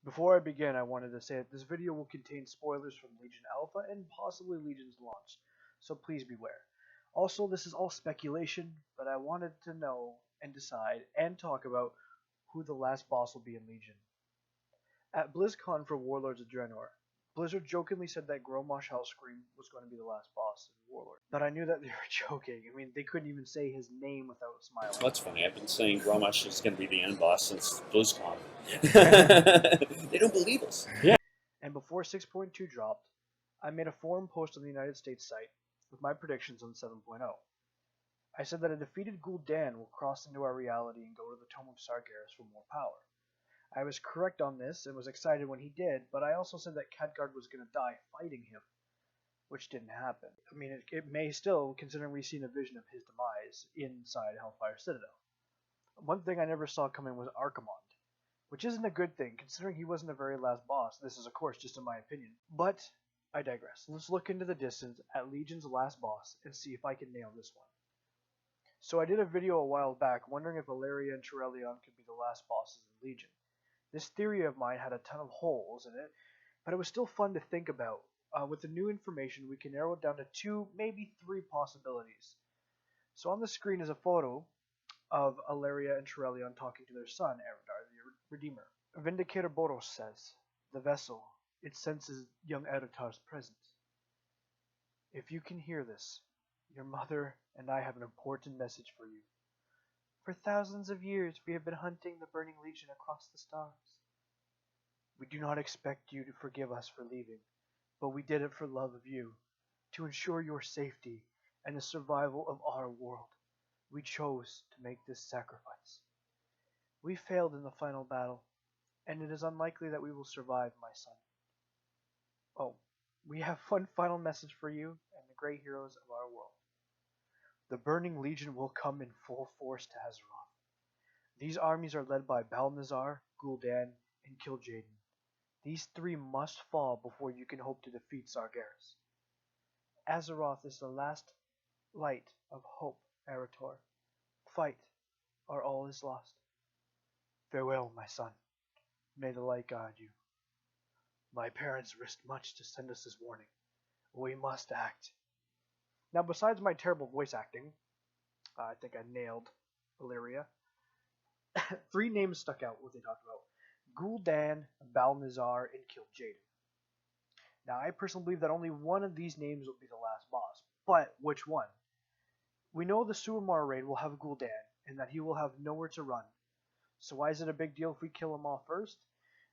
Before I begin, I wanted to say that this video will contain spoilers from Legion Alpha and possibly Legion's launch, so please beware. Also, this is all speculation, but I wanted to know and decide and talk about who the last boss will be in Legion. At BlizzCon for Warlords of Draenor, Blizzard jokingly said that Grommash Hellscream was going to be the last boss in Warlord. But I knew that they were joking. I mean, they couldn't even say his name without smiling. That's funny. I've been saying Grommash is going to be the end boss since BlizzCon. They don't believe us. Yeah. And before 6.2 dropped, I made a forum post on the United States site with my predictions on 7.0. I said that a defeated Gul'dan will cross into our reality and go to the Tome of Sargeras for more power. I was correct on this and was excited when he did, but I also said that Khadgar was going to die fighting him, which didn't happen. I mean, it may still, considering we've seen a vision of his demise inside Hellfire Citadel. One thing I never saw coming was Archimonde, which isn't a good thing, considering he wasn't the very last boss. This is, of course, just in my opinion. But I digress. Let's look into the distance at Legion's last boss and see if I can nail this one. So I did a video a while back wondering if Valeria and Turelion could be the last bosses in Legion. This theory of mine had a ton of holes in it, but it was still fun to think about. With the new information, we can narrow it down to 2, maybe 3 possibilities. So on the screen is a photo of Valeria and Turelion talking to their son, Eredar, the Redeemer. Vindicator Boros says, "The vessel, it senses young Eredar's presence. If you can hear this, your mother and I have an important message for you. For thousands of years we have been hunting the Burning Legion across the stars. We do not expect you to forgive us for leaving, but we did it for love of you, to ensure your safety and the survival of our world. We chose to make this sacrifice. We failed in the final battle, and it is unlikely that we will survive, my son. Oh, we have one final message for you and the great heroes of our world. The Burning Legion will come in full force to Azeroth. These armies are led by Balnazzar, Gul'dan, and Kil'Jaeden. These 3 must fall before you can hope to defeat Sargeras. Azeroth is the last light of hope, Eretor. Fight, or all is lost. Farewell, my son. May the light guide you. My parents risked much to send us this warning. We must act." Now, besides my terrible voice acting, I think I nailed Valeria. 3 names stuck out what they talked about. Gul'dan, Balnazzar, and Kil'Jaeden. Now, I personally believe that only one of these names will be the last boss. But which one? We know the Suramar raid will have Gul'dan, and that he will have nowhere to run. So why is it a big deal if we kill him off first?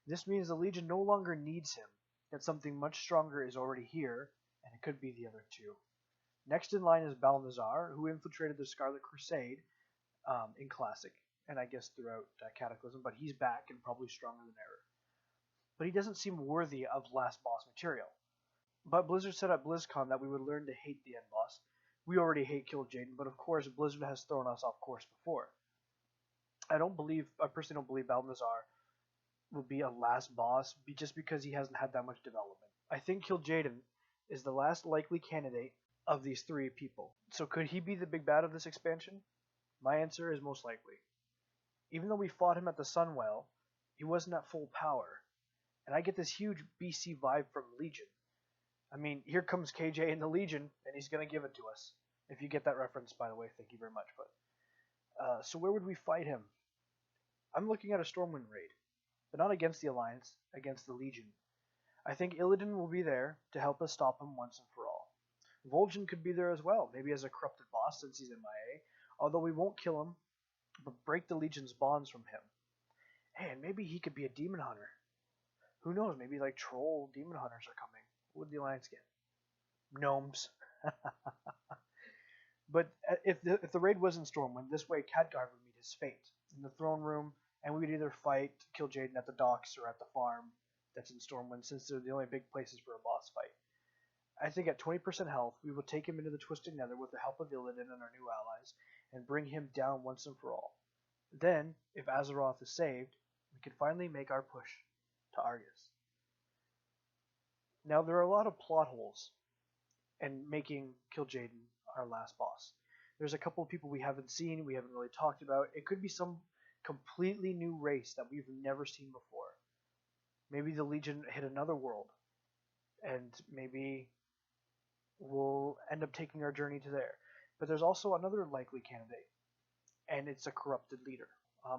This means the Legion no longer needs him, that something much stronger is already here, and it could be the other 2. Next in line is Balnazzar, who infiltrated the Scarlet Crusade in Classic, and I guess throughout Cataclysm, but he's back and probably stronger than ever. But he doesn't seem worthy of last boss material. But Blizzard said at BlizzCon that we would learn to hate the end boss. We already hate Kil'Jaeden, but of course Blizzard has thrown us off course before. I personally don't believe Balnazzar will be a last boss just because he hasn't had that much development. I think Kil'Jaeden is the last likely candidate of these 3 people. So could he be the big bad of this expansion? My answer is most likely. Even though we fought him at the Sunwell, he wasn't at full power. And I get this huge BC vibe from Legion. I mean, here comes KJ in the Legion, and he's going to give it to us. If you get that reference, by the way, thank you very much. But so where would we fight him? I'm looking at a Stormwind raid, but not against the Alliance, against the Legion. I think Illidan will be there to help us stop him once and for all. Vol'jin could be there as well, maybe as a corrupted boss since he's MIA, although we won't kill him, but break the Legion's bonds from him. Hey, and maybe he could be a demon hunter. Who knows, maybe like troll demon hunters are coming. What would the Alliance get? Gnomes. But if the raid was in Stormwind, this way Khadgar would meet his fate in the throne room, and we would either fight Kil'Jaeden at the docks or at the farm that's in Stormwind, since they're the only big places for a boss fight. I think at 20% health, we will take him into the Twisted Nether with the help of Illidan and our new allies, and bring him down once and for all. Then, if Azeroth is saved, we can finally make our push to Argus. Now, there are a lot of plot holes in making Kil'Jaeden our last boss. There's a couple of people we haven't seen, we haven't really talked about. It could be some completely new race that we've never seen before. Maybe the Legion hit another world, and maybe we'll end up taking our journey to there. But there's also another likely candidate, and it's a corrupted leader.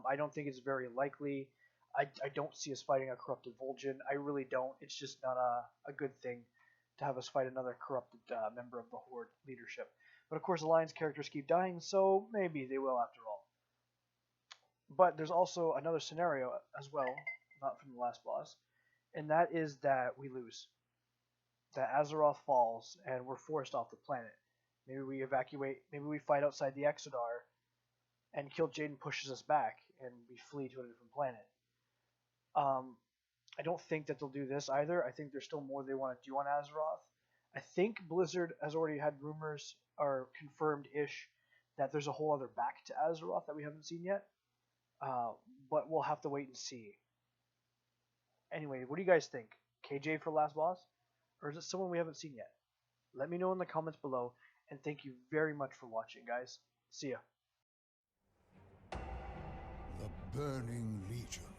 I don't think it's very likely. I don't see us fighting a corrupted Vol'jin. I really don't. It's just not a good thing to have us fight another corrupted member of the Horde leadership. But of course, Alliance characters keep dying, so maybe they will after all. But there's also another scenario as well, not from the last boss, and that is that we lose. That Azeroth falls and we're forced off the planet. Maybe we evacuate, maybe we fight outside the Exodar, and Kil'Jaeden pushes us back, and we flee to a different planet. I don't think that they'll do this either. I think there's still more they want to do on Azeroth. I think Blizzard has already had rumors, or confirmed-ish, that there's a whole other back to Azeroth that we haven't seen yet. But we'll have to wait and see. Anyway, what do you guys think? KJ for last boss? Or is it someone we haven't seen yet? Let me know in the comments below, and thank you very much for watching, guys. See ya. The Burning Legion.